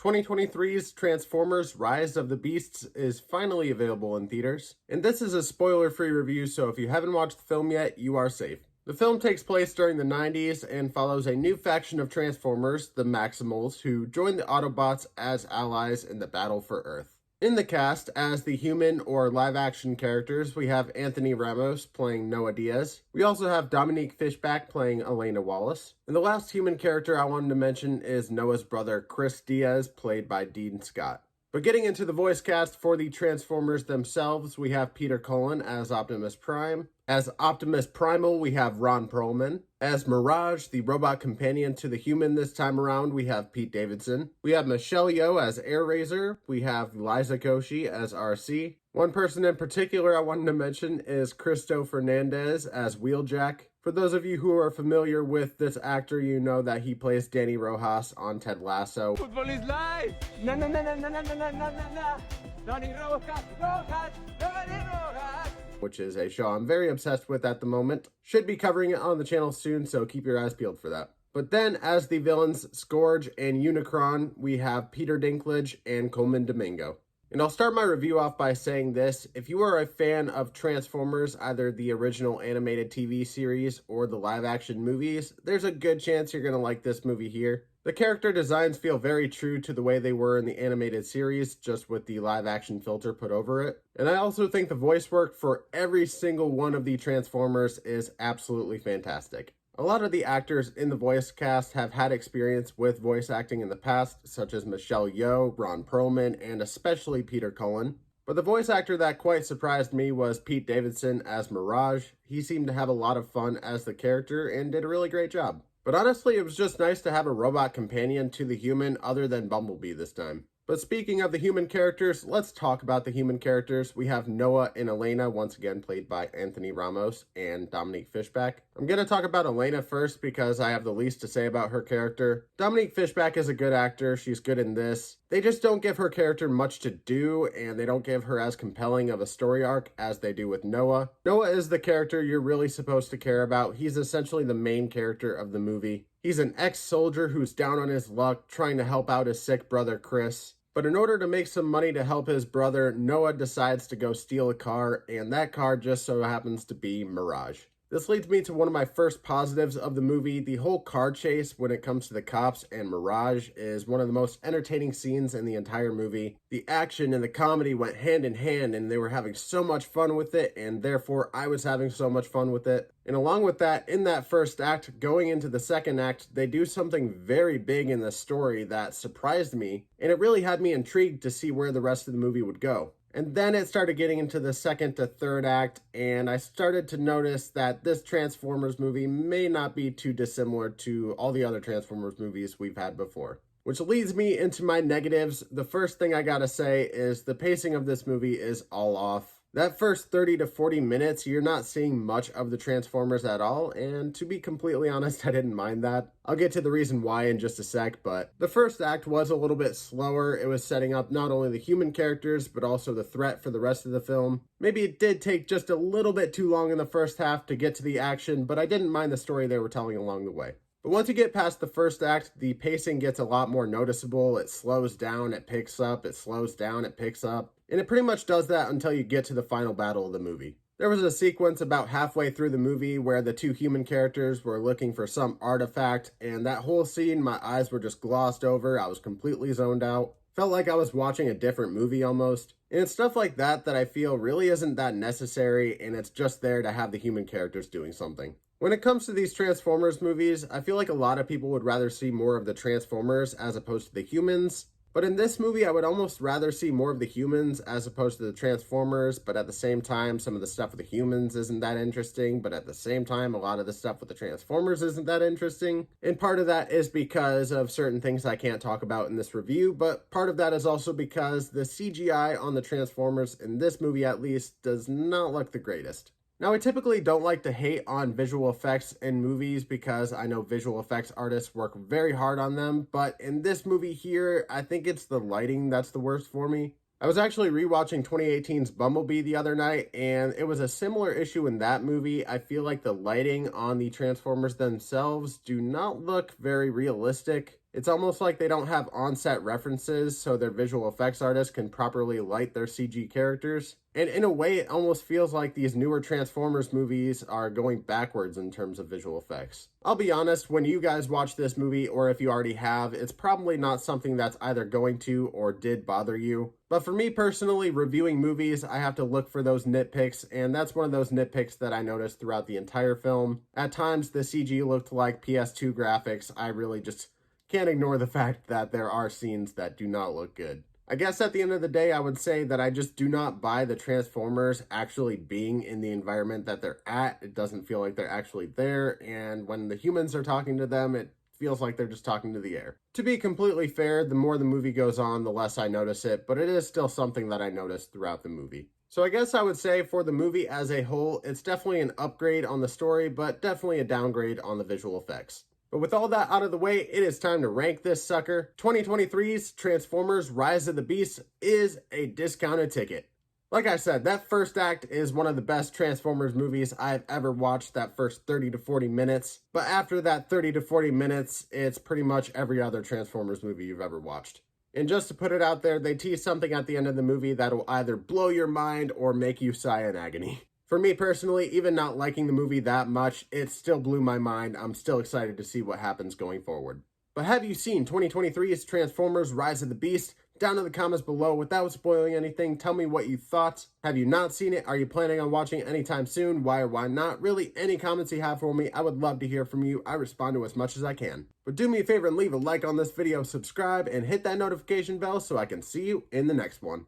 2023's Transformers Rise of the Beasts is finally available in theaters, and this is a spoiler-free review, so if you haven't watched the film yet, you are safe. The film takes place during the 90s and follows a new faction of Transformers, the Maximals, who join the Autobots as allies in the battle for Earth. In the cast, as the human or live-action characters, we have Anthony Ramos playing Noah Diaz. We also have Dominique Fishback playing Elena Wallace. And the last human character I wanted to mention is Noah's brother, Chris Diaz, played by Dean Scott. But getting into the voice cast for the Transformers themselves, we have Peter Cullen as Optimus Prime. As Optimus Primal, we have Ron Perlman. As Mirage, the robot companion to the human this time around, we have Pete Davidson. We have Michelle Yeoh as Airazor. We have Liza Koshy as RC. One person in particular I wanted to mention is Cristo Fernandez as Wheeljack. For those of you who are familiar with this actor, you know that he plays Danny Rojas on Ted Lasso. Football is life! Na na na na na na na na na na. Danny Rojas, Rojas, Danny Rojas. Which is a show I'm very obsessed with at the moment. Should be covering it on the channel soon, so keep your eyes peeled for that. But then, as the villains Scourge and Unicron, we have Peter Dinklage and Coleman Domingo. And I'll start my review off by saying this: if you are a fan of Transformers, either the original animated TV series or the live-action movies, there's a good chance you're going to like this movie here. The character designs feel very true to the way they were in the animated series, just with the live-action filter put over it. And I also think the voice work for every single one of the Transformers is absolutely fantastic. A lot of the actors in the voice cast have had experience with voice acting in the past, such as Michelle Yeoh, Ron Perlman, and especially Peter Cullen. But the voice actor that quite surprised me was Pete Davidson as Mirage. He seemed to have a lot of fun as the character and did a really great job. But honestly, it was just nice to have a robot companion to the human other than Bumblebee this time. But speaking of the human characters, let's talk about the human characters. We have Noah and Elena, once again played by Anthony Ramos and Dominique Fishback. I'm going to talk about Elena first because I have the least to say about her character. Dominique Fishback is a good actor. She's good in this. They just don't give her character much to do, and they don't give her as compelling of a story arc as they do with Noah. Noah is the character you're really supposed to care about. He's essentially the main character of the movie. He's an ex-soldier who's down on his luck, trying to help out his sick brother Chris. But in order to make some money to help his brother, Noah decides to go steal a car, and that car just so happens to be Mirage. This leads me to one of my first positives of the movie. The whole car chase when it comes to the cops and Mirage is one of the most entertaining scenes in the entire movie. The action and the comedy went hand in hand, and they were having so much fun with it, and therefore I was having so much fun with it. And along with that, in that first act, going into the second act, they do something very big in the story that surprised me, and it really had me intrigued to see where the rest of the movie would go. And then it started getting into the second to third act, and I started to notice that this Transformers movie may not be too dissimilar to all the other Transformers movies we've had before. Which leads me into my negatives. The first thing I gotta say is the pacing of this movie is all off. That first 30 to 40 minutes, you're not seeing much of the Transformers at all, and to be completely honest, I didn't mind that. I'll get to the reason why in just a sec, but the first act was a little bit slower. It was setting up not only the human characters, but also the threat for the rest of the film. Maybe it did take just a little bit too long in the first half to get to the action, but I didn't mind the story they were telling along the way. But once you get past the first act, the pacing gets a lot more noticeable. It slows down, it picks up, it slows down, it picks up. And it pretty much does that until you get to the final battle of the movie. There was a sequence about halfway through the movie where the two human characters were looking for some artifact, and that whole scene, my eyes were just glossed over. I was completely zoned out. Felt like I was watching a different movie almost. And it's stuff like that that I feel really isn't that necessary, and it's just there to have the human characters doing something. When it comes to these Transformers movies, I feel like a lot of people would rather see more of the Transformers as opposed to the humans. But in this movie, I would almost rather see more of the humans as opposed to the Transformers, but at the same time, some of the stuff with the humans isn't that interesting, but at the same time, a lot of the stuff with the Transformers isn't that interesting. And part of that is because of certain things I can't talk about in this review, but part of that is also because the CGI on the Transformers, in this movie at least, does not look the greatest. Now, I typically don't like to hate on visual effects in movies because I know visual effects artists work very hard on them, but in this movie here, I think it's the lighting that's the worst for me. I was actually rewatching 2018's Bumblebee the other night, and it was a similar issue in that movie. I feel like the lighting on the Transformers themselves do not look very realistic. It's almost like they don't have on-set references so their visual effects artists can properly light their CG characters. And in a way, it almost feels like these newer Transformers movies are going backwards in terms of visual effects. I'll be honest, when you guys watch this movie, or if you already have, it's probably not something that's either going to or did bother you. But for me personally, reviewing movies, I have to look for those nitpicks, and that's one of those nitpicks that I noticed throughout the entire film. At times, the CG looked like PS2 graphics. I really just can't ignore the fact that there are scenes that do not look good. I guess at the end of the day, I would say that I just do not buy the Transformers actually being in the environment that they're at. It doesn't feel like they're actually there, and when the humans are talking to them, it feels like they're just talking to the air. To be completely fair, the more the movie goes on, the less I notice it, but it is still something that I noticed throughout the movie. So I guess I would say for the movie as a whole, it's definitely an upgrade on the story, but definitely a downgrade on the visual effects. But with all that out of the way, it is time to rank this sucker. 2023's Transformers Rise of the Beasts is a discounted ticket. Like I said, that first act is one of the best Transformers movies I've ever watched, that first 30 to 40 minutes. But after that 30 to 40 minutes, it's pretty much every other Transformers movie you've ever watched. And just to put it out there, they tease something at the end of the movie that will either blow your mind or make you sigh in agony. For me personally, even not liking the movie that much, it still blew my mind. I'm still excited to see what happens going forward. But have you seen 2023's Transformers Rise of the Beast? Down in the comments below, without spoiling anything, tell me what you thought. Have you not seen it? Are you planning on watching it anytime soon? Why or why not? Really, any comments you have for me, I would love to hear from you. I respond to as much as I can. But do me a favor and leave a like on this video, subscribe, and hit that notification bell so I can see you in the next one.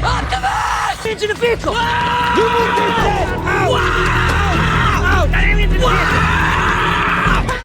Optimus! Into the vehicle! You moved this! Ow! Ow! Ow! Ow! Ow!